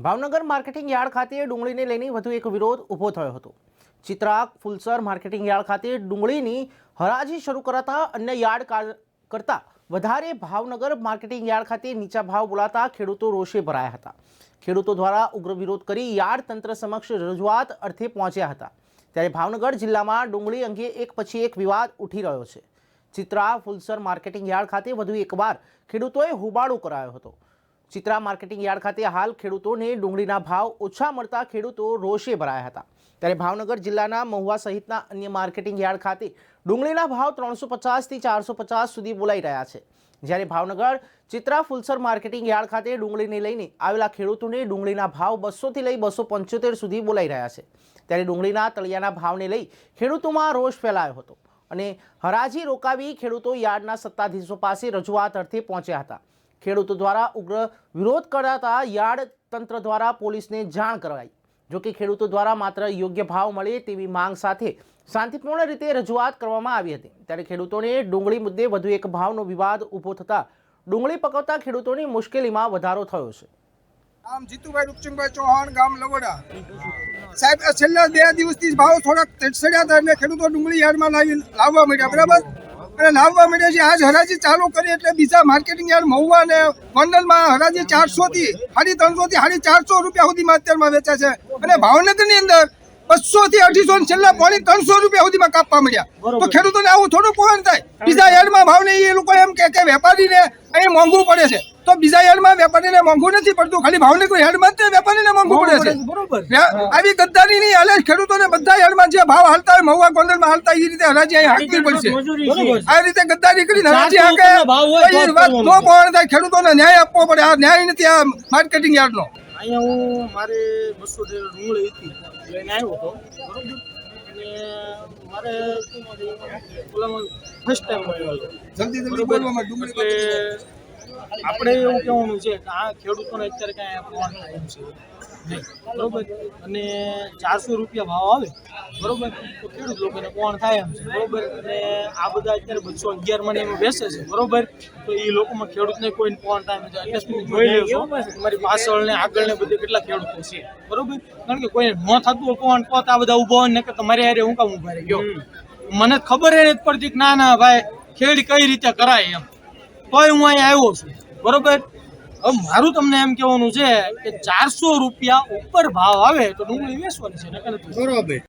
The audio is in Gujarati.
ભાવનગર માર્કેટિંગ યાર્ડ ખાતે ડુંગળીને લઈને વધુ એક વિરોધ ઊભો થયો હતો। ચિત્રાગ ફુલસર માર્કેટિંગ યાર્ડ ખાતે ડુંગળીની હરાજી શરૂ કરાતા અન્ય યાર્ડ કરતાં વધારે ભાવનગર માર્કેટિંગ યાર્ડ ખાતે નીચા ભાવ બોલાતા ખેડૂતો રોષે ભરાયા હતા। ખેડૂતો દ્વારા ઉગ્ર વિરોધ કરી યાર્ડ તંત્ર સમક્ષ રજૂઆત અર્થે પહોંચ્યા હતા। ત્યારે ભાવનગર જિલ્લામાં ડુંગળી અંગે એક પછી એક વિવાદ ઉઠી રહ્યો છે। ચિત્રા ફુલસર માર્કેટિંગ યાર્ડ ખાતે વધુ એકવાર ખેડૂતોએ હોબાળો કરાયો હતો। ચિત્રા માર્કેટિંગ યાર્ડ ખાતે હાલ ખેડૂતોને ડુંગળીના ભાવ ઓછા મળતા ખેડૂતો રોષે ભરાયા હતા। ત્યારે ભાવનગર જિલ્લાના મહુવા સહિતના અન્ય માર્કેટિંગ યાર્ડ ખાતે ડુંગળીના ભાવ 350 થી 450 સુધી બોલાઈ રહ્યા છે। જ્યારે ભાવનગર ચિત્રા ફુલસર માર્કેટિંગ યાર્ડ ખાતે ડુંગળીને લઈને આવેલા ખેડૂતોને ડુંગળીના ભાવ 200 થી લઈ 275 સુધી બોલાઈ રહ્યા છે। ત્યારે ડુંગળીના તળિયાના ભાવને લઈ ખેડૂતોમાં રોષ ફેલાયો હતો અને હરાજી રોકાવી ખેડૂતો યાર્ડના સત્તાધીશો પાસે રજૂઆત અર્થે પહોંચ્યા હતા। ખેડૂતો દ્વારા ઉગ્ર વિરોધ કરાતા યાર્ડ તંત્ર દ્વારા પોલીસને જાણ કરાઈ। જોકે ખેડૂતો દ્વારા માત્ર યોગ્ય ભાવ મળે તેવી માંગ સાથે શાંતિપૂર્ણ રીતે રજૂઆત કરવામાં આવી હતી। ત્યારે ખેડૂતોને ડુંગળી મુદ્દે વધુ એક ભાવનો વિવાદ ઊભો થતા ડુંગળી પકવતા ખેડૂતોની મુશ્કેલીમાં વધારો થયો છે। આમ જીતુભાઈ રૂપચંદભાઈ ચૌહાણ, ગામ લવડા સાહેબ, છેલ્લા 2 દિવસથી ભાવ થોડાક ચડ્યા હતા એટલે ખેડૂતો ડુંગળી યાર્ડમાં લાવવા માંડ્યા, બરાબર, અને લાવવા માંડ્યા છે। આજ હરાજી ચાલુ કરી એટલે બીજા માર્કેટિંગ યાર્ડ મહુવા અને ગોંડલમાં હરાજી 400 થી 350 થી 450 રૂપિયા સુધીમાં અત્યારમાં વેચાય છે, અને ભાવનગરની અંદર 200 થી 250 છેલ્લા 300 રૂપિયા સુધીમાં કાપવા મળ્યા। તો ખેડૂતોને આવું થોડું પોહણ થાય? બીજા યાર્ડમાં ભાવ નહીં, એ લોકો એમ કે વેપારીને અહીં મોંઘું પડે છે, તો બીજા યાર્ડમાં વેપારીને મોંઘું નથી પડતું, ખાલી ભાવનગર યાર્ડમાં જ વેપારીને મોંઘું પડે છે। આવી ગદ્દારી નહીં હાલે। ખેડૂતોને બધા યાર્ડમાં જે ભાવ હાલતા હોય મહુવા ગોંડલમાં હાલતા એ રીતે હરાજી અહીં હાંકવી પડશે। આ રીતે ગદ્દારી કરીને હરાજી હાંકે તો પોહણ થાય? ખેડૂતોને ન્યાય આપવો પડે। આ ન્યાય નથી આ માર્કેટિંગ યાર્ડનો। અહીંયા હું મારે 200 ડુંગળી હતી લઈને આવ્યો હતો, બરોબર, અને મારે ફર્સ્ટ ટાઈમ મળ્યો હતો। આપણે એવું કહેવાનું છે કે આ ખેડૂતોને અત્યારે કાંઈ આપવાનું થાય એમ છે નહીં, બરોબર, અને 400 રૂપિયા ભાવ આવે, બરોબર, તો ખેડૂત લોકોને કોણ થાય એમ છે, બરોબર, અને આ બધા અત્યારે 211 મને એમાં બેસે છે, બરોબર, તો એ લોકોમાં ખેડૂતને કોઈ કોણ થાય નથી। એટલે તમે જોઈ લેજો તમારી પાછળ ને આગળ ને બધે કેટલા ખેડૂતો છે, બરોબર, કારણ કે કોઈ ન થતું કોણ પોત આ બધા ઉભા હોય ને કે તમારે યારે હું કામ ઉભા રહી ગયો, મને ખબર એ નથી પડતી કે ના ભાઈ ખેડી કઈ રીતે કરાય એમ, તોય હું અહીંયા આવ્યો છું, બરોબર। હવે મારું તમને એમ કહેવાનું છે કે 400 રૂપિયા ઉપર ભાવ આવે તો ડુંગળી વેચવાની છે, બરોબર।